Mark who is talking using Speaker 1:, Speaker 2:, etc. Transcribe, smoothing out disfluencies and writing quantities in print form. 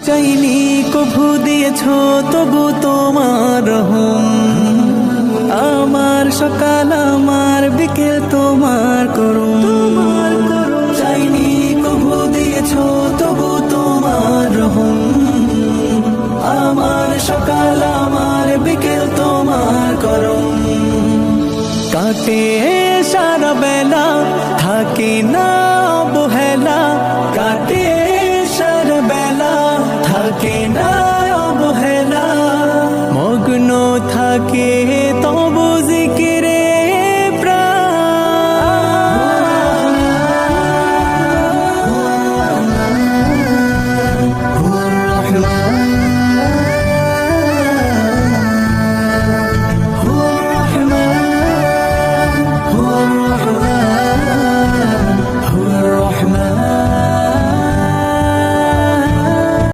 Speaker 1: চাইনি কভু দিয়েছো তবু তোমার রহম, আমার সকাল আমার বিকেল তোমার করুম, চাইনি কভু দিয়েছো তবু তোমার রহম, আমার সকাল আমার বিকেল তোমার করুম। কাটে